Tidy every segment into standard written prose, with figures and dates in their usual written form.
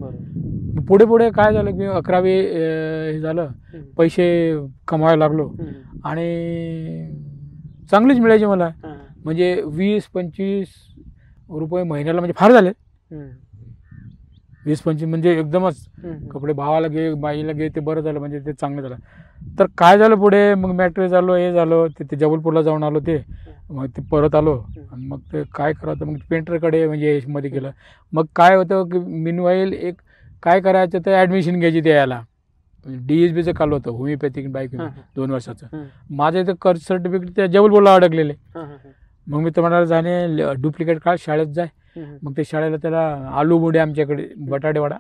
बरोबर. पुढे पुढे काय झालं की 11वी हे झालं, पैसे कमवायला लागलो आणि चांगलीच मिळायची मला. म्हणजे 20-25 रुपये महिन्याला, म्हणजे फार झाले. 20-25 म्हणजे एकदमच. कपडे भावाला घे, बाईला घे, ते बरं झालं, म्हणजे ते चांगलं झालं. तर काय झालं पुढे, मग मॅट्रिक झालो, हे झालो, ते जबलपूरला जाऊन आलो, ते मग ते परत आलो आणि मग ते काय करावं, मग पेंटरकडे म्हणजे मध्ये केलं. मग काय होतं की मिनवाईल एक काय करायचं, तर ॲडमिशन घ्यायची ते याला DSBचं काल होतं, होमिओपॅथिक बाईक 2 वर्षाचं. माझं इथं कर्ज सर्टिफिकेट त्या जबलपूरला अडकलेले. मग मी तर म्हणाला जाणे डुप्लिकेट काढ, शाळेत जाय. मग ते शाळेला त्याला आलू बोंडे, आमच्याकडे बटाटेवाडा,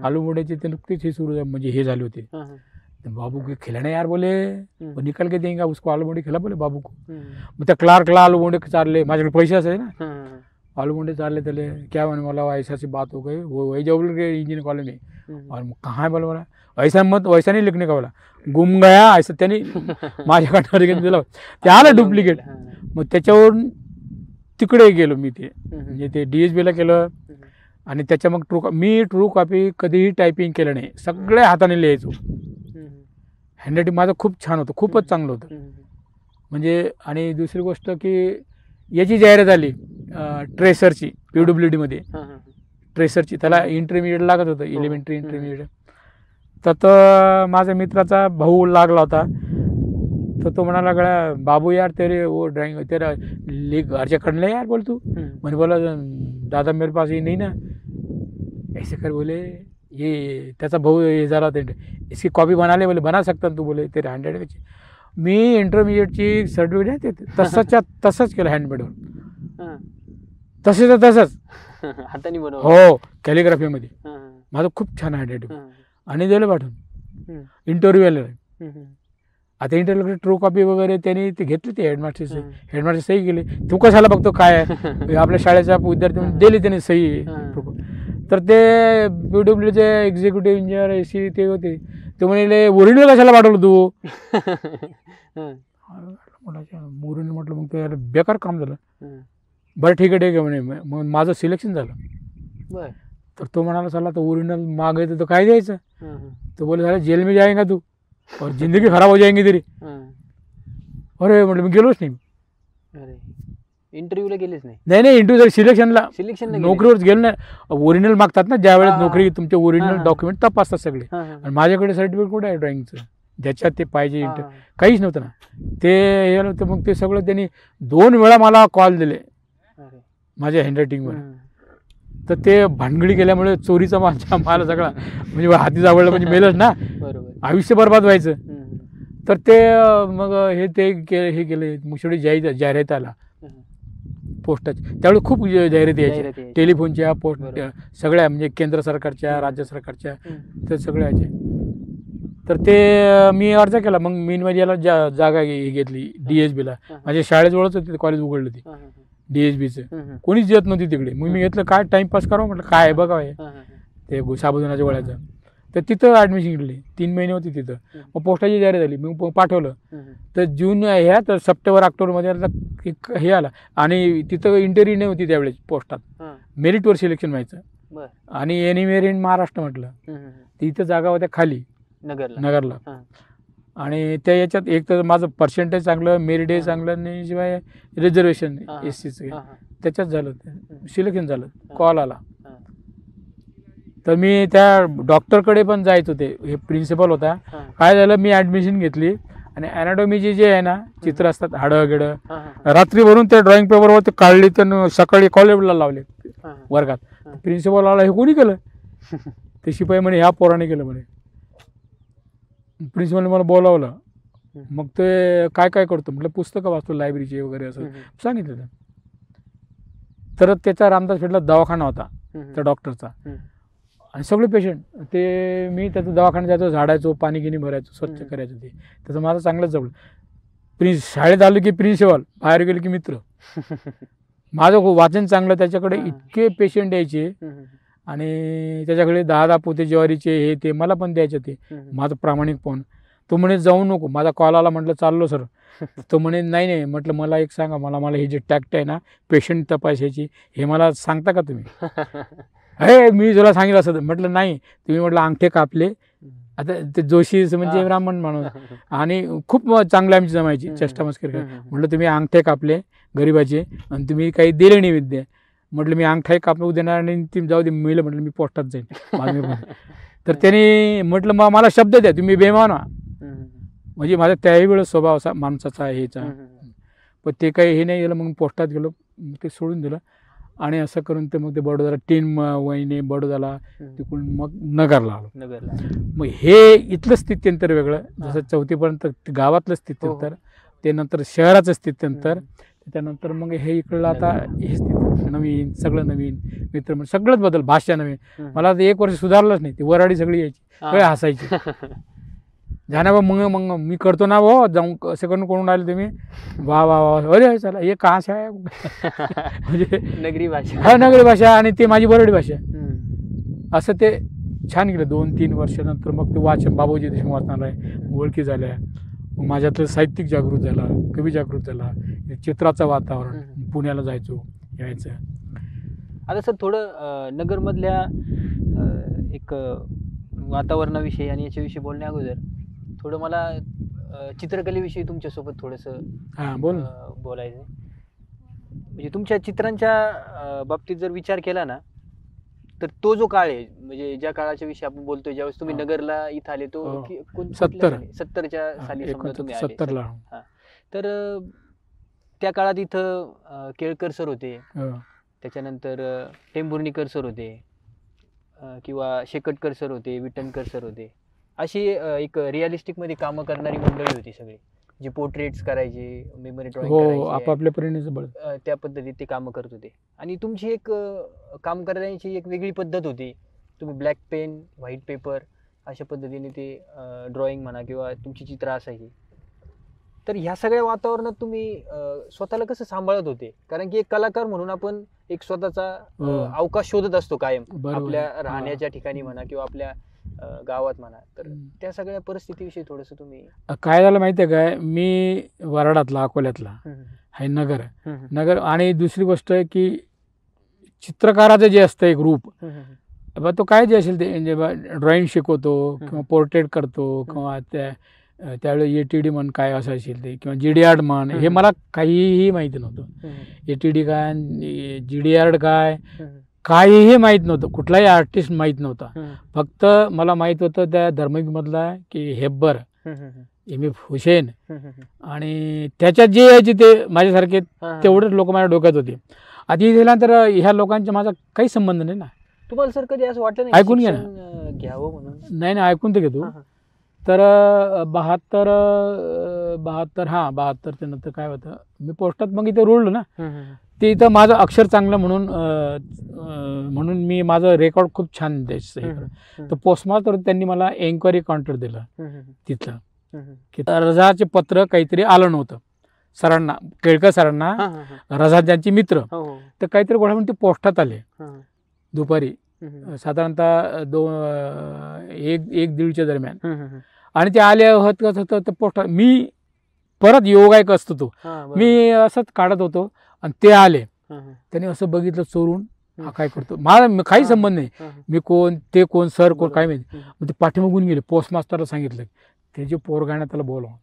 आलू बोंड्याचे ते नुकतेच हे सुरू म्हणजे हे झाले होते. बाबू को खिलाना यार बोले, वो निकल के देंगे उसको, आलू बोंडे खिला बोले बाबू को. मग त्या क्लार्कला आलू बोंडे चारले, माझ्याकडे पैसे असायचे ना, आलू बोंडे चारले त्याले. क्या म्हणे मला, ऐसा सी बात हो गई, वो वही जबलपुर के इंजीनियर कॉलेज में. और कहाँ है बोला, मला ऐसा मत, वैसा नहीं लिखने का बोला, गुम गया ऐसा. त्यांनी माझ्याकडे दिलं, ते आलं डुप्लिकेट. मग त्याच्यावरून तिकडे गेलो मी, ते म्हणजे ते DSBला केलं. आणि त्याच्या मग मी ट्रू कॉपी कधीही टायपिंग केलं नाही, सगळ्या हाताने लिहायचो. हँडरायटिंग माझं खूप छान होतं, खूपच चांगलं होतं म्हणजे. आणि दुसरी गोष्ट की याची जाहिरात आली ट्रेसरची, PWDमध्ये ट्रेसरची. त्याला इंटरमिडिएट लागत होतं, एलिमेंटरी इंटरमिडिएट. तर माझ्या मित्राचा भाऊ लागला होता. तर तो म्हणाला गळ्या, बाबू यार तेरे वो ड्राइंग तेरा घर से कर ले यार, बोल तू. मैंने बोला दादा मेरे पास ये नहीं ना, ऐसे कर बोले. ये त्याचा भाऊ हे झाला होता, इसकी कॉपी बना ले बोले, बना सकता तू बोले, तेरे हँडरायटिंगची. मी इंटरमिडिएटची सर्टिफिकेट आहे ते तसंच्या तसंच केलं हँडमेडवर, तसेच तसंच हाताने बनव. हो, कॅलिग्राफीमध्ये. माझं खूप छान हँडरायटिंग. आणि दिलं पाठवून इंटरव्ह्यूला. आता इंटरव्ह्यू ट्रू कॉपी वगैरे त्यांनी ते घेतली, ते हेडमास्टर सही केली. तू कशाला बघतो काय आपल्या शाळेच्या विद्यार्थी दिली त्यांनी सही. तर ते PWDचे एक्झिक्युटिव्ह इंजिनियर AC ते होते, ते म्हणाले ओरिजिनल कशाला पाठवलं तू. ओरिजिनल म्हटलं, मग ते बेकार काम झालं. बरं ठीक आहे म्हणे. मग माझं सिलेक्शन झालं. तर तो म्हणाला चला तर ओरिजिनल मागायचं तर काय द्यायचं. तो बोले झालं जेल में जाएगा तू और जिंदगी खराब हो जाएंगी तेरी. अरे म्हटलं मी गेलोच नाही. इंटरव्ह्यूला गेलेच नाही. नाही इंटरव्ह्यू सिलेक्शनला, सिलेक्शन नोकरीवर गेलो नाही. ओरिजिनल मागतात ना ज्यावेळेस नोकरी, तुमचे ओरिजिनल डॉक्युमेंट तपासतात सगळे. आणि माझ्याकडे सर्टिफिकेट कुठे आहे ड्रॉइंगचं, ज्याच्यात ते पाहिजे काहीच नव्हतं ना. ते हे नव्हतं. मग ते सगळं त्यांनी 2 वेळा मला कॉल दिले माझ्या हँडरायटिंगवर. तर ते भानगडी केल्यामुळे चोरीचा माल सगळा म्हणजे हाती जावडला म्हणजे मेलच ना, आयुष्य बरबाद व्हायचं. तर ते मग हे केले. मग शेवटी जाहिरात आला पोस्टाची. त्यावेळी खूप जाहिराती यायच्या, टेलिफोनच्या, पोस्ट सगळ्या, म्हणजे केंद्र सरकारच्या, राज्य सरकारच्या, तर सगळ्या यायच्या. तर ते मी अर्ज केला. मग मी याला जागा घेतली DSBला. माझ्या शाळेजवळच होती, कॉलेज उघडलं ते DSBचं. कोणीच येत नव्हती तिकडे. मग मी घेतलं काय टाइमपास करावं म्हटलं, काय बघावं ते साबुदाण्याच्या गोळ्याचं. तर तिथं ॲडमिशन घेतली. 3 महिने होती तिथं. मग पोस्टाची जाहिरात झाली, मग पाठवलं. तर जून ह्या तर सप्टेंबर-ऑक्टोबरमध्ये हे आला. आणि तिथं इंटरव्ह्यू नाही होती त्यावेळेस पोस्टात, मेरिटवर सिलेक्शन व्हायचं. आणि एनिवेअर इन महाराष्ट्र म्हटलं, तिथं जागा होत्या खाली नगरला. आणि त्या याच्यात एक तर माझं पर्सेंटेज चांगलं, मेरिट हे चांगलं, आणि शिवाय रिझर्वेशन SCचं त्याच्यात झालं, सिलेक्शन झालं. कॉल आला. तर मी त्या डॉक्टरकडे पण जायचं होते. हे प्रिन्सिपल होता. काय झालं, मी ॲडमिशन घेतली आणि ॲनाटॉमीची जे आहे ना चित्र असतात, हाडं गिडं, रात्रीवरून त्या ड्रॉइंग पेपरवर ते काढली, तर सकाळी कॉलेजला लावले वर्गात. प्रिन्सिपल आला, हे कोणी केलं. ते शिपाई म्हणे ह्या पोराने केलं म्हणे. प्रिन्सिपलने मला बोलावलं. मग ते काय काय करतो म्हटलं, पुस्तकं वाचतो लायब्ररीचे वगैरे असं सांगितलं. तर त्याचा रामदास पेठला दवाखाना होता त्या डॉक्टरचा, आणि सगळे पेशंट ते मी त्याचा दवाखान्यात जायचो, झाडायचो, पाणी गिनी भरायचो, स्वच्छ करायचं. ते त्याचं माझं चांगलंच जवळ. शाळेत आलो की प्रिन्सिपल, बाहेर गेलो की मित्र. माझं वाचन चांगलं, त्याच्याकडे इतके पेशंट यायचे. आणि त्याच्याकडे 10-10 पोते ज्वारीचे हे ते मला पण द्यायचे. ते माझं प्रामाणिक पण. तो म्हणे जाऊ नको. माझा कॉल आला, म्हटलं चाललो सर. तो म्हणे नाही म्हटलं मला एक सांगा, मला हे जे टॅक्ट आहे ना पेशंट तपासायची, हे मला सांगता का तुम्ही. हे मी तुला सांगितलं असं म्हटलं नाही, तुम्ही म्हटलं अंगठे कापले. आता ते जोशी म्हणजे ब्राह्मण माणूस आणि खूप चांगली आमची जमायची चेष्टा मस्करी कर. म्हटलं तुम्ही अंगठे कापले गरिबाचे आणि तुम्ही काही दिले नैवेद्य. म्हटलं मी अंगठा कापू देणार आणि ती जाऊ दे मिळलं. म्हटलं मी पोस्टात जाईन. तर त्यांनी म्हटलं मग मला शब्द द्या तुम्ही बेमान व्हा. म्हणजे माझा त्याही वेळेस स्वभाव असा माणसाचा हेचा. पण ते काही हे नाही गेलं. मग पोस्टात गेलो, ते सोडून दिलं आणि असं करून ते मग ते बडोद्याला 3 महिने बडोद्याला, तिकडून मग नगरला आलो. मग हे इथलं स्थित्यंतर वेगळं. जसं 4थीपर्यंत गावातलं स्थित्यंतर, ते नंतर शहराचं स्थित्यंतर, त्यानंतर मग हे इकडलं आता हे स्थिती नवीन, सगळं नवीन, मित्र सगळंच बदल, भाषा नवीन. मला तर 1 वर्ष सुधारलंच नाही. ती वराडी सगळी यायची, काय हसायची. जाना बा मग मी करतो ना भाऊ, जाऊन असं करून राहिले तुम्ही, वा वा वा, अरे चला हे का आहे. म्हणजे नगरी भाषा, हा नगरी भाषा आणि ते माझी वराडी भाषा. असं ते छान गेलं. 2-3 वर्षानंतर मग ते वाचन बाबूजी देशमुख वाचनालय ओळखी झाल्या. मग माझ्यातलं साहित्यिक जागृत झाला, कवी जागृत झाला, चित्राचं वातावरण, पुण्याला जायचो यायचं. आता सर थोडं नगरमधल्या एक वातावरणाविषयी आणि याच्याविषयी बोलण्या अगोदर थोडं मला चित्रकलेविषयी तुमच्यासोबत थोडंसं बोलायचं. म्हणजे तुमच्या चित्रांच्या बाबतीत जर विचार केला ना, तर तो जो काळ आहे, म्हणजे ज्या काळाच्या विषयी आपण बोलतोय, ज्यावेळेस तुम्ही नगरला इथं आले, तो 70च्या साली तुम्ही आले. तर त्या काळात इथं केळकर सर होते, त्याच्यानंतर टेंभुर्णीकर सर होते, किंवा शेकटकर सर होते, विटणकर सर होते. अशी एक रिअलिस्टिक मध्ये कामं करणारी मंडळी होती सगळी, जी पोर्ट्रेट्स करायचे, मेमरी ड्रॉइंग करायचे, आपापल्या परीने त्या पद्धतीत ते कामं करत होते. आणि तुमची एक काम करण्याची एक वेगळी पद्धत होती. तुम्ही ब्लॅक पेन, व्हाईट पेपर अशा पद्धतीने ते ड्रॉइंग म्हणा किंवा तुमची चित्र असायची. तर ह्या सगळ्या वातावरणात तुम्ही स्वतःला कसं सांभाळत होते? कारण की एक कलाकार म्हणून आपण एक स्वतःचा अवकाश शोधत असतो कायम, आपल्या राहण्याच्या ठिकाणी म्हणा किंवा आपल्या गावात म्हणा. तर त्या सगळ्या परिस्थितीविषयी थोडस तुम्ही. काय झालं माहितीये काय, मी वराडातला, अकोल्यातला आहे, नगर. आणि दुसरी गोष्ट आहे की चित्रकाराचं जे असतं एक रूप, तो काय जे असेल ते ड्रॉइंग शिकवतो किंवा पोर्ट्रेट करतो किंवा त्यावेळेस ATD म्हण काय असं असेल ते, किंवा GD म्हण, हे मला काहीही माहिती नव्हतं. ATD काय, GD काय, काहीही माहीत नव्हतं. कुठलाही आर्टिस्ट माहीत नव्हता. फक्त मला माहीत होतं त्या धर्मवीरमधला की हेब्बर, M.F. हुसेन, आणि त्याच्यात जे यायचे ते माझ्यासारखे तेवढेच लोक माझ्या डोक्यात होते. आधी गेल्यानंतर ह्या लोकांचा माझा काही संबंध नाही ना. तुम्हाला सर कधी असं वाटलं नाही ऐकून घ्या घ्यावं म्हणून? नाही ऐकून तर घेतो. तर 72 ते नंतर काय होतं, मी पोस्टात मग इथे रुळलो ना. ते इथं माझं अक्षर चांगलं म्हणून मी माझं रेकॉर्ड खूप छान द्यायचं. तर पोस्टमास्टर त्यांनी मला एन्क्वायरी कॉन्ट्रॅक्ट दिलं तिथलं, की रजाचे पत्र काहीतरी आलं नव्हतं सरांना, केळकर सरांना, रजा ज्यांचे मित्र. तर काहीतरी गोळा म्हणून ते पोस्टात आले दुपारी साधारणतः 1-1:30च्या दरम्यान. आणि ते आले होतं तर पोस्टात मी परत योगायक असतो तो, मी असंच काढत होतो आणि ते आले. त्यांनी असं बघितलं चोरून, हा काय करतो, मला काही संबंध नाही, मी कोण, ते कोण, सर कोण, काय माहिती. मग ते पाठीमागून गेले. पोस्टमास्टरला सांगितलं त्याचे पोरगाण्यात त्याला बोलावं.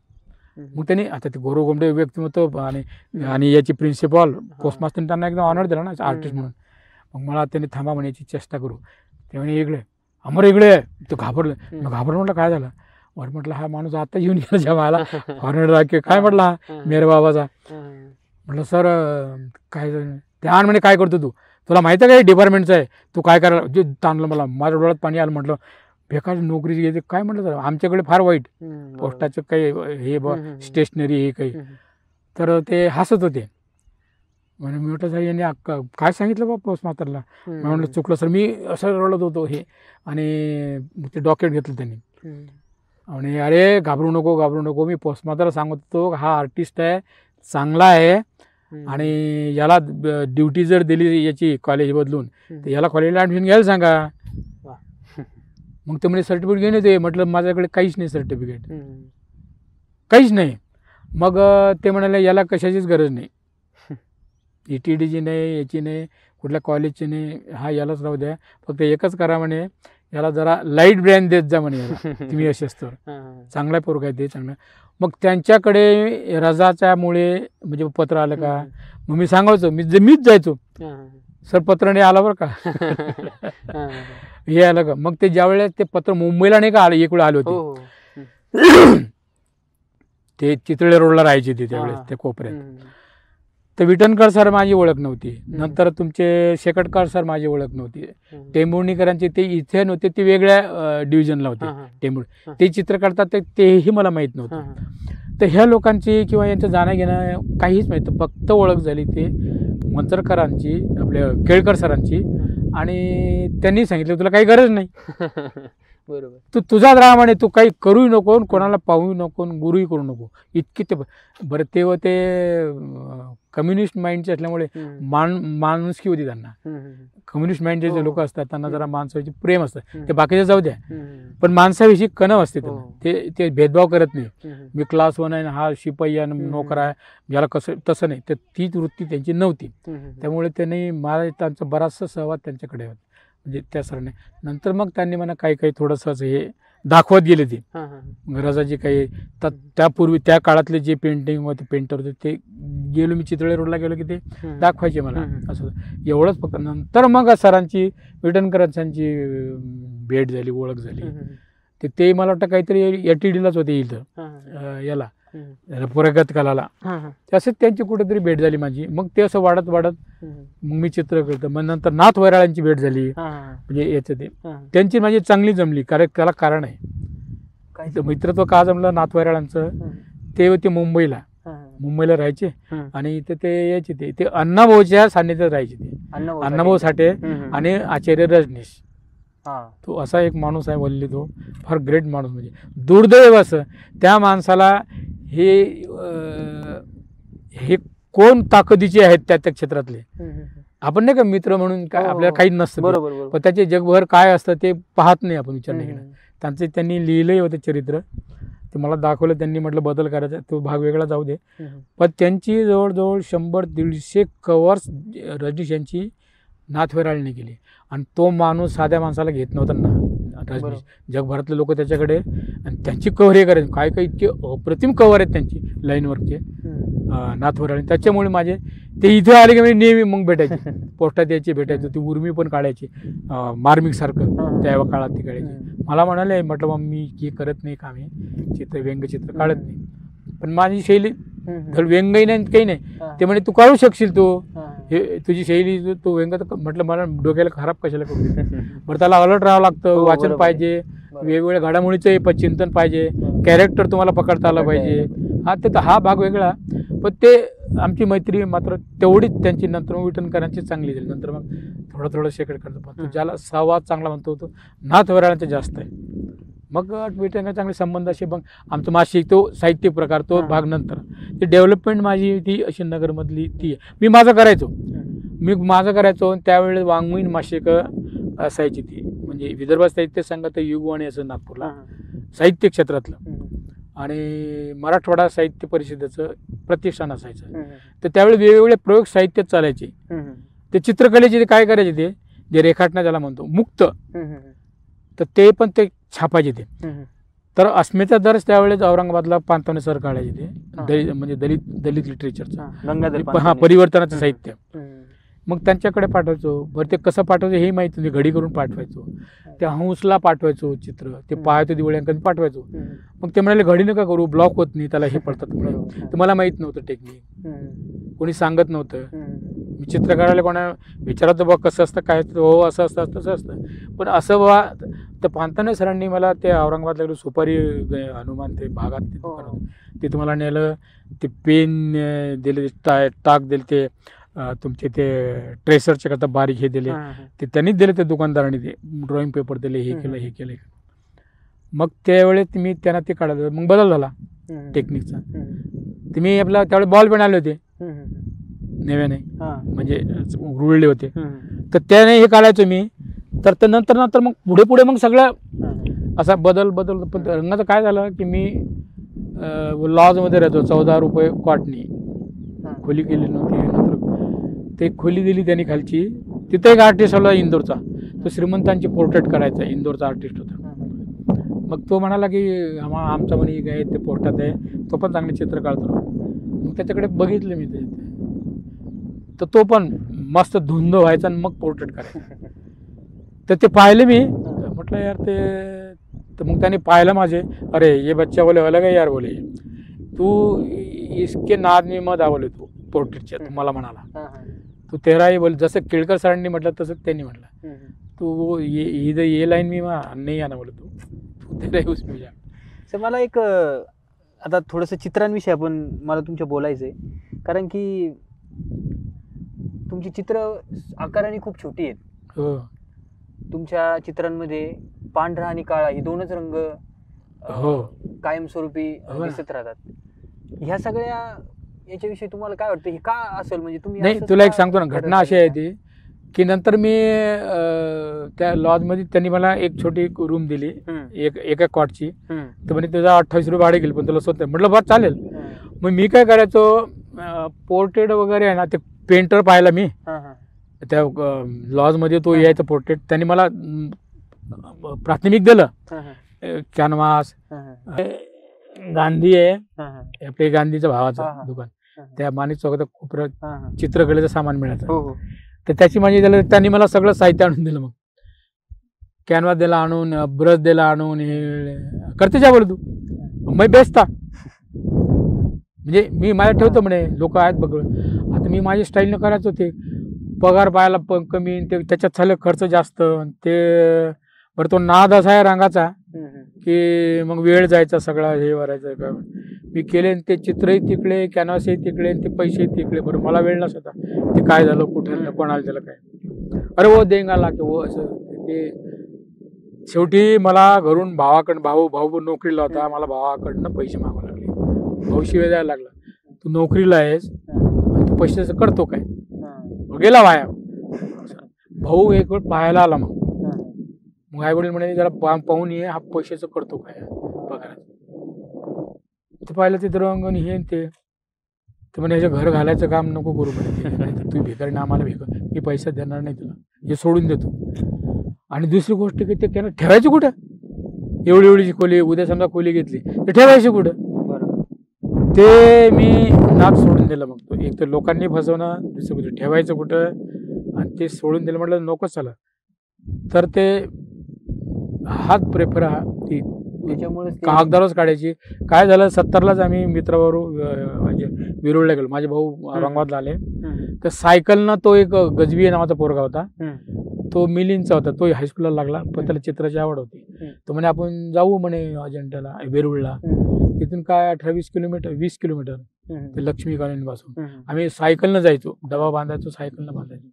मग त्यांनी आता ते गौरव गोमडे व्यक्तिमत्व आणि याची प्रिन्सिपॉल पोस्टमास्टर त्यांना एकदम ऑनर दिला ना आर्टिस्ट म्हणून. मग मला त्यांनी थांबा म्हणायची चेष्टा करू. ते म्हणे इकडे, अमर इकडे आहे. तो घाबरलं. म्हटलं काय झालं? म्हटलं हा माणूस आता येऊन गेला जेव्हा ऑनर राखे, काय म्हटलं हा मेरे बाबाचा. म्हटलं सर काय ते आण म्हणे, काय करतो तू, तुला माहिती आहे काय डिपार्टमेंटचं आहे, तू काय करायला, जे ताणलं मला, माझ्या डोळ्यात पाणी आलं. म्हटलं बेकार नोकरी घेते काय, म्हटलं तर आमच्याकडे फार वाईट पोस्टाचं काही हे स्टेशनरी हे काही. तर ते हसत होते. म्हणे मी म्हटलं सर यांनी काय सांगितलं बा पोस्टमास्टरला. मी म्हटलं चुकलं सर, मी असं रडत होतो हे. आणि ते डॉक्युमेंट घेतलं त्यांनी. आणि अरे घाबरू नको, मी पोस्टमास्टरला सांगत होतो हा आर्टिस्ट आहे, चांगला आहे, आणि याला ड्युटी जर दिली याची कॉलेज बदलून तर याला कॉलेजला ॲडमिशन घ्यायला सांगा. मग ते म्हणे सर्टिफिकेट घेऊन येते. म्हटलं माझ्याकडे काहीच नाही सर्टिफिकेट, काहीच नाही. मग ते म्हणाले याला कशाचीच गरज नाही, ETDची नाही, याची नाही, कुठल्या कॉलेजचे नाही, हा यालाच राहू द्या, फक्त एकच करा म्हणे, याला जरा लाईट ब्रँड देत जा म्हणे याला, तुम्ही यश असतो चांगला पोरगा आहे ते चांगला. मग त्यांच्याकडे रजाच्यामुळे म्हणजे पत्र आलं का, मग मी सांगायचो, मीच जायचो, सर पत्र नाही आला बरं का. हे आलं का, मग ते ज्यावेळेस ते पत्र मुंबईला नाही का आलं, एक वेळ आले होते ते चितळे रोडला राहायचे ते त्यावेळेस त्या कोपऱ्यात. तर विटणकर सर माझी ओळख नव्हती, नंतर तुमचे शेकटकर सर माझी ओळख नव्हती, टेंभुर्णीकरांचे ते इथे नव्हते, ते वेगळ्या डिव्हिजनला होते टेंभुर्णी, ते चित्र काढतात तेही मला माहीत नव्हतं. तर ह्या लोकांची किंवा यांचं जाणं घेणं काहीच माहीत, फक्त ओळख झाली ते मंचरकरांची, आपल्या केळकर सरांची, आणि त्यांनी सांगितलं तुला काही गरज नाही, बरोबर, तू तुझाच राहा म्हणे, तू काही करूही नको, कोणाला पाहूही नको, गुरुही करू नको, इतकी ते बरं. तेव्हा ते कम्युनिस्ट माइंडचे असल्यामुळे माणुसकी होती त्यांना. कम्युनिस्ट माइंडचे जे लोक असतात त्यांना जरा माणसाविषयी प्रेम असतं, ते बाकीचे जाऊ द्या, पण माणसाविषयी कणव असते त्यांना. ते भेदभाव करत नाही, मी क्लास 1 आहे, हा शिपाई आहे, नोकर आहे, याला कसं, तसं नाही, तर तीच वृत्ती त्यांची नव्हती. त्यामुळे त्यांनी मला त्यांचा बराचसा सहवास त्यांच्याकडे होता, म्हणजे त्या सरांनी. नंतर मग त्यांनी मला काही थोडंसं हे दाखवत गेले, ते रजाचे काही. त्यापूर्वी त्या काळातले जे पेंटिंग होते, पेंटर होते, ते गेलो मी चितळे रोडला गेलो की ते दाखवायचे मला, असं एवढंच फक्त. नंतर मग सरांची, विटणकरांची भेट झाली, ओळख झाली. ते मला वाटतं काहीतरी ATDलाच होते इथं, याला प्रगत कलाला, तसेच त्यांची कुठेतरी भेट झाली माझी. मग ते असं वाढत मग मी चित्र करतो. मग नंतर नाथ वैराळांची भेट झाली, म्हणजे याचं ते त्यांची माझी चांगली जमली, कारण त्याला कारण आहे. मित्रत्व का जमलं नाथ वैराळांचं, ते होते मुंबईला राहायचे, आणि इथे ते यायचे, ते अण्णाभाऊच्या सान्निध्यात राहायचे, ते अण्णाभाऊ साठे आणि आचार्य रजनीश. तो असा एक माणूस आहे वल्ली, तो फार ग्रेट माणूस, म्हणजे दुर्दैव असं त्या माणसाला हे कोण ताकदीचे आहेत त्या क्षेत्रातले. आपण नाही का मित्र म्हणून काय आपल्याला काही नसतं, पण त्याचे जगभर काय असतं ते पाहत नाही आपण, विचार नाही केला. त्यांनी लिहिलंही होतं चरित्र, ते मला दाखवलं, त्यांनी म्हटलं बदल करायचा, तो भाग वेगळा जाऊ दे. पण त्यांची जवळजवळ 100-150 कवर्स रजनीश यांची नाथ वैराळने केली, आणि तो माणूस साध्या माणसाला घेत नव्हता ना रजनीश. जगभरातले लोक त्याच्याकडे, आणि त्यांची कव्हर हे करायचे, काय इतके अप्रतिम कव्हर आहेत त्यांची लाईनवरचे नाथ वैराळी. त्याच्यामुळे माझे ते इथे आले की म्हणजे नेहमी मग भेटायचे, पोस्टात यायचे, भेटायचं. ती उर्मी पण काढायची मार्मिक सारखं, त्या काळात ती काढायची. मला म्हणाले, म्हटलं मग मी हे करत नाही काम, हे व्यंगचित्र काढत नाही, पण माझी शैली व्यंगही नाही काही नाही. ते म्हणे तू काढू शकशील, तू हे तुझी शैली, तू व्यंग. म्हटलं मला डोक्याला खराब कशाला करू, बरं त्याला अलर्ट राहावं लागतं, वाचन पाहिजे, वेगवेगळ्या घडामोडीचं चिंतन पाहिजे, कॅरेक्टर तुम्हाला पकडता आलं पाहिजे. हा भाग वेगळा. पण ते आमची मैत्री मात्र तेवढीच त्यांची. नंतर मग विटणकरांची चांगली झाली, नंतर मग थोडं शेकड करतो, पण ज्याला सहवास चांगला म्हणतो तो नाथ वैराळांचा जास्त आहे. मग विटणकर चांगले संबंध असे. मग आमचं मासिक तो साहित्य प्रकार, तो भाग नंतर. ती डेव्हलपमेंट माझी ती अशी नगरमधली ती मी माझं करायचो. त्यावेळेस वाङ्मयीन मासिक असायची ती, म्हणजे विदर्भ साहित्य संघात युगवाणी असं नागपूरला साहित्य क्षेत्रातलं, आणि मराठवाडा साहित्य परिषदेचं प्रतिष्ठान असायचं. तर त्यावेळी वेगवेगळे प्रयोग साहित्यात चालायचे. ते चित्रकलेचे ते काय करायचे, ते जे रेखाटना ज्याला म्हणतो मुक्त, तर ते पण ते छापायचे ते. तर अस्मिता दर्श त्यावेळेस औरंगाबादला पांतवणे सर काढायचे ते, म्हणजे दलित लिटरेचरचं परिवर्तनाचं साहित्य. मग त्यांच्याकडे पाठवायचो. बरं ते कसं पाठवायचं हे माहिती नाही, घडी करून पाठवायचो. त्या हंसला पाठवायचो चित्र, ते पाहतो दिवाळ्यांकडे पाठवायचो. मग ते म्हणाले घडी नका करू, ब्लॉक होत नाही, त्याला हे पडतात म्हणून. तर मला माहीत नव्हतं टेक्निक, कोणी सांगत नव्हतं. मी चित्र काढायला कोणा विचारतो बा कसं असतं, काय हो असं असतं तसं असतं. पण असं बा तर पांतवणे सरांनी मला ते औरंगाबादला गेलो, सुपारी हनुमान ते भागात ते तुम्हाला नेलं, ते पेन दिले, टाक दिले, ते तुमचे ते ट्रेसरचे करता बारीक हे दिले, ते त्यांनीच दिले, ते दुकानदारांनी ते ड्रॉइंग पेपर दिले, हे केलं. मग त्यावेळेस मी त्यांना ते काढायला, मग बदल झाला टेक्निकचा. तुम्ही आपला त्यावेळेस बॉल पेन आले होते नव्याने, म्हणजे रुळले होते, तर त्याने हे काढायचो मी. तर नंतर मग पुढे मग सगळं असा बदल. पण रंगाचं काय झालं की मी लॉजमध्ये राहतो, 14 रुपये कॉटनी खोली केली नव्हती. नंतर ते खोली दिली त्यांनी खालची, तिथे एक आर्टिस्ट आला इंदोरचा, तो श्रीमंतांची पोर्ट्रेट करायचा, इंदोरचा आर्टिस्ट होता. मग तो म्हणाला की आमचा म्हणे काय ते पोर्ट्रेट आहे, तो पण चांगले चित्र काढतो. मग त्याच्याकडे बघितलं मी ते, तर तो पण मस्त धुंद व्हायचा आणि मग पोर्ट्रेट करायचा. तर ते पाहिले मी, म्हटलं यार ते, तर मग त्याने पाहिलं माझे, अरे ये बच्चा बोले अलग है यार, बोले तू इसके नाद में मत आ, बोले तू पोर्ट्रेटच्या. मला म्हणाला तू तेराही बोल, जसं केळकर सरांनी म्हटलं तसंच त्यांनी म्हटलं, तू ये लाईन मी नाही आना, बोले तू तेराही उसमें जा. सर मला एक आता थोडंसं चित्रांविषयी आपण मला तुमच्या बोलायचं आहे, कारण की तुमची चित्र आकाराने खूप छोटी आहेत. हो. तुमच्या चित्रांमध्ये पांढरा आणि काळा हे दोनच रंग हो कायमस्वरूपी दिसत राहतात. ह्या सगळ्या याच्याविषयी तुम्हाला काय वाटतं, हे का असेल? म्हणजे तुम्ही नाही, तुला एक सांगतो ना, घटना अशी आहे ती की नंतर मी त्या लॉजमध्ये त्यांनी मला एक छोटी रूम दिली, एका कॉटची. तर म्हणे तुझा 28 रुपये भाडे गेले, पण तुला स्वतः. म्हटलं बरं चालेल. मग मी काय करायचो, पोर्ट्रेट वगैरे आहे ना, ते पेंटर पाहिला मी त्या लॉजमध्ये, तो यायचा पोर्ट्रेट. त्यांनी मला प्राथमिक दिलं, कॅनव्हास, गांधी आहे आपले, गांधीच्या भावाचं दुकान, त्या माणिक चौकात खूप चित्रकलेचं सामान मिळायचं. तर त्याची माझी त्यांनी मला सगळं साहित्य आणून दिलं. मग कॅनव्हास दिला आणून, ब्रश दिला आणून, हे करते जा बोल तू, मी बेचता. म्हणजे मी माझ्या ठेवतो म्हणे, लोक आहेत बघ. आता मी माझी स्टाईलनं करायचं होते, पगार पाहायला पण कमी, ते त्याच्यात झालं खर्च जास्त. ते बरं तो नाद असा आहे रंगाचा की मग वेळ जायचा सगळा, हे भरायचं का. मी केले ते चित्रही तिकडे, कॅनव्हासही तिकडे, ते पैसेही तिकडे. बरं मला वेळ नसता, ते काय झालं, कुठे कोणाला त्याला काय, अरे वो देंगा ला की वो असं. ते शेवटी मला घरून भावाकडं, भाऊ नोकरीला होता, मला भावाकडनं पैसे मागावे लागले. भाऊ शिवाय द्यायला लागला, तू नोकरीला आहेस, तू पैशाचं करतो काय, गेला वाया. भाऊ एक वेळ पाहायला आला. मग आई वडील म्हणे जरा पाहून ये, हा पैशाचं करतो काय पगाराचं. ते पाहिलं ते रंग आणि हे ते म्हणे ह्याचं घर घालायचं काम नको करू म्हणे, तू भिकारी, आम्हाला मी पैसा देणार नाही तुला, हे सोडून देतो. आणि दुसरी गोष्ट की ते त्यानं ठेवायची कुठं, एवढीची खोली, उद्या समजा खोली घेतली तर ठेवायची कुठं, ते मी नाद सोडून दिलं. मग तो एक तर लोकांनी फसवणं, दुसरं कुठं ठेवायचं कुठं, आणि ते सोडून दिलं. म्हटलं नकोच चला. तर ते हाच प्रेफर हा, ती त्याच्यामुळे कागदावरच काढायची. काय झालं, 70लाच आम्ही मित्राबरोबर म्हणजे विरुळला गेलो. माझे भाऊ औरंगाबादला आले, तर सायकलनं तो एक गजबी नावाचा पोरगा होता, तो मिलिंदचा होता, तो हायस्कूलला लागला, पण त्याला चित्राची आवड होती. तो म्हणे आपण जाऊ म्हणे अजिंठ्याला, वेरुळला. तिथून काय 18-20 किलोमीटर, 20 किलोमीटर ते लक्ष्मी कॉलनी पासून. आम्ही सायकलनं जायचो, डबा बांधायचो, सायकलनं बांधायचो.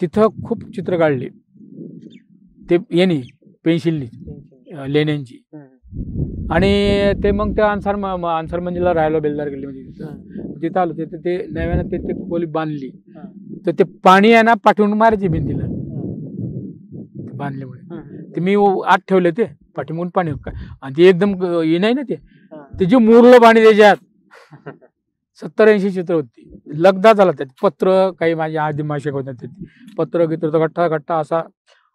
तिथं खूप चित्र काढली, ते येणी पेन्सिलनी, लेण्यांची. आणि ते मग त्या अन्सार मंजिलला राहायला बेलदार गेली, म्हणजे तिथं आलो. ते नव्यानं ते खोली बांधली, तर ते पाणी आहे ना पाठवून मारायची भिंतीला बांधल्यामुळे. ते मी आत ठेवले, ते पाठीमागून पाणी, आणि ते एकदम हे नाही ना, ते जे मुरलं पाणी त्याच्यात. 70-80 चित्र होती, लगदा झाला त्यात. पत्र काही माझी आधी माशिक होत्या, ते पत्र घेतलं गठ्ठा असा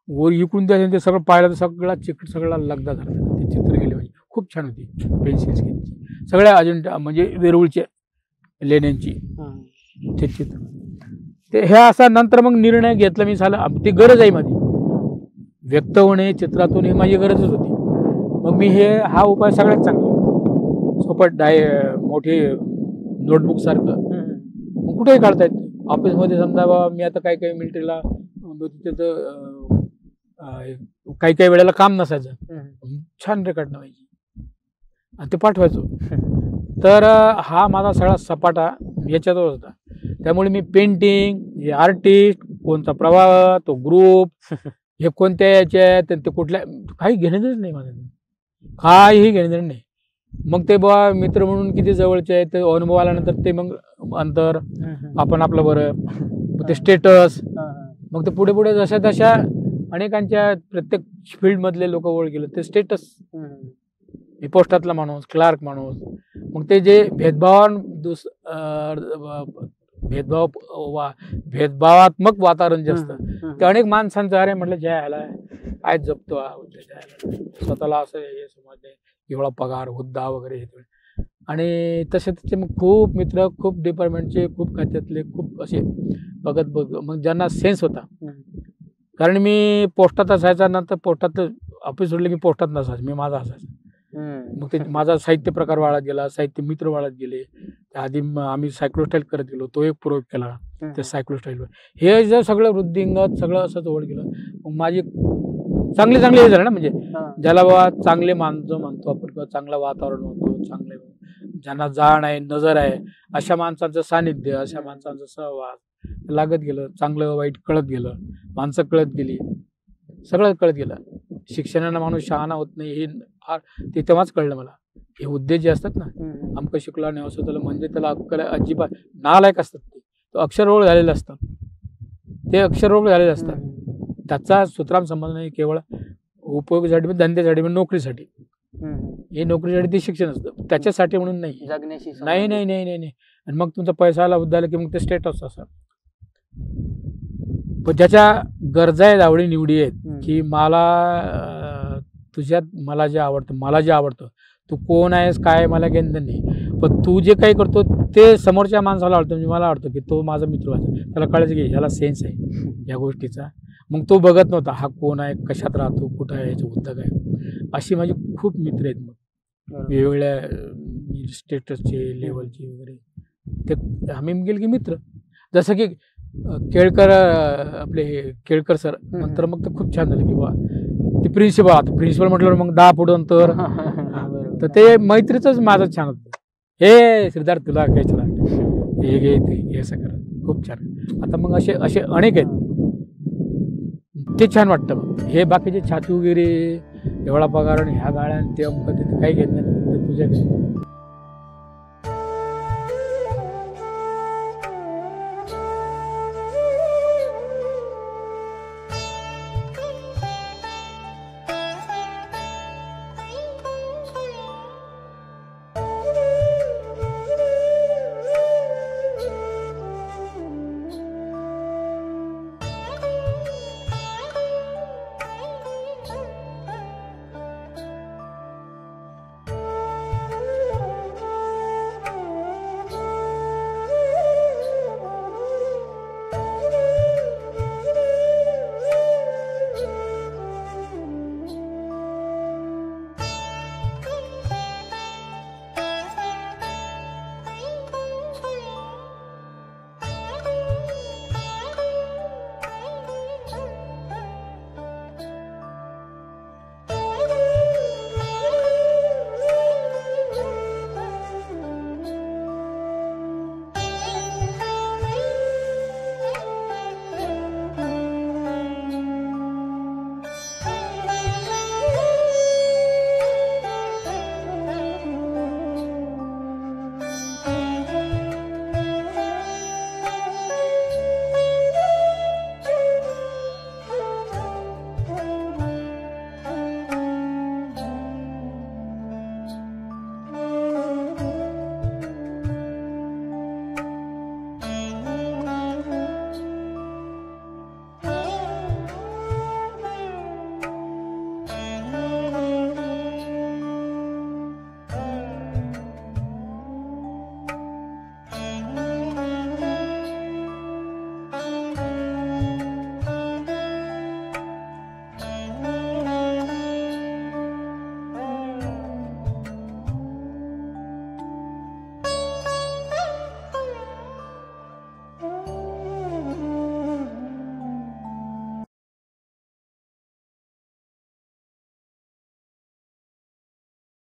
वर इकडून द्यायचं. ते सगळं पाहिलं तर सगळा चिकट, सगळा लगदा झाला. ते चित्र गेले म्हणजे खूप छान होती, पेन्सिल स्केचची सगळ्या अजिंठा म्हणजे वेरूळच्या लेण्यांची ते चित्र. ते हे असा नंतर मग निर्णय घेतला मी, झालं ती गरज आहे माझी, व्यक्त होणे चित्रातून, ही माझी गरजच होती. मग मी हा उपाय सगळ्यात चांगला, सोपट मोठी नोटबुक सारखं कुठेही काढता येत. ऑफिसमध्ये समजा बाबा मी आता काही मिलिटरीला तिथं काही वेळेला काम नसायचं, छान रेकॉर्ड व्हायची आणि ते पाठवायचो. तर हा माझा सगळा सपाटा याच्यातच होता. त्यामुळे मी पेंटिंग, हे आर्टिस्ट, कोणता प्रवाह, तो ग्रुप, हे कोणत्या याच्यात, ते कुठल्या, काही घेणं नाही माझं, काहीही घेणं नाही. मग ते बा मित्र म्हणून किती जवळचे आहेत, ते अनुभव आल्यानंतर ते मग अंतर, आपण आपलं बरं, ते स्टेटस, मग ते पुढे जशा तशा अनेकांच्या प्रत्येक फील्डमधले लोक ओळख गेले, ते स्टेटस, मी पोस्टातला माणूस, क्लार्क माणूस. मग ते जे भेदभाव भेदभावात्मक वातावरण जे असतं ते अनेक माणसांचं अरे म्हटलं ज्या ह्याला काय जपतो हा उद्या स्वतःला असं हे समजले एवढा पगार हुद्दा वगैरे हे. आणि तसे त्याचे मग खूप मित्र, खूप डिपार्टमेंटचे, खूप खात्यातले, खूप असे बघत मग ज्यांना सेन्स होता. कारण मी पोस्टात असायचा, नंतर पोस्टात ऑफिस सोडले की पोस्टात नसायचं, मी माझा असायचा. मग ते माझा साहित्य प्रकार वाढत गेला, साहित्य मित्र वाढत गेले. आधी आम्ही सायक्लोस्टाईल करत गेलो, तो एक प्रयोग केला त्या सायक्लोस्टाईलवर. हे जर सगळं वृद्धिंगत सगळं असंच ओढ गेलं. मग माझी चांगले हे झालं ना, म्हणजे ज्याला बाबा चांगले म्हणतो आपण, किंवा चांगलं वातावरण म्हणतो, चांगले ज्यांना जाण आहे, नजर आहे, अशा माणसांचं सानिध्य, अशा माणसांचा सहवास लागत गेलं. चांगलं वाईट कळत गेलं, माणसं कळत गेली, सगळं कळत गेलं. शिक्षणानं माणूस शहाणा होत नाही हे ते तेव्हाच कळलं मला. हे उद्देश जे असतात ना, आमकं शिकला नाही असं त्याला, म्हणजे त्याला अक्कल अजिबात नालायक असतात. ते अक्षररोग झालेले असतात, ते अक्षररोग झालेले असतात. त्याचा सूत्राम संबंध नाही, केवळ उपयोगासाठी, धंद्यासाठी, नोकरीसाठी. हे नोकरीसाठी ते शिक्षण असतं, त्याच्यासाठी म्हणून नाही. जगण्याशी नाही नाही नाही नाही नाही. आणि मग तुमचा पैसा आला उद्याला की मग ते स्टेटस असं. पण ज्याच्या गरजा आहेत, आवडी निवडी आहेत, की मला तुझ्यात मला जे आवडतं, तू कोण आहेस काय मला घेणं नाही, पण तू जे काही करतो ते समोरच्या माणसाला आवडतं. म्हणजे मला आवडतं की तो माझा मित्र आहे, त्याला कळायचं की ह्याला सेन्स आहे या गोष्टीचा. मग तो बघत नव्हता हा कोण आहे, कशात राहतो, कुठं आहे, याचं उद्योग आहे. अशी माझी खूप मित्र आहेत. मग वेगवेगळ्या स्टेटसचे, लेवलचे वगैरे ते आम्ही गेले की मित्र. जसं की केळकर, आपले हे केळकर सर, नंतर मग ते खूप छान झालं की बा ते प्रिन्सिपल म्हटलं मग 10 फूट अंतर. तर ते मैत्रीच माझं छान होतं. हे श्रीधार तुला काय चला हे घे ते असं कर, खूप छान. आता मग असे अनेक आहेत, ते छान वाटतं. मग हे बाकीचे छाती वगैरे एवढा पगार आणि ह्या गाड्या ते काही घेत नाही तुझ्या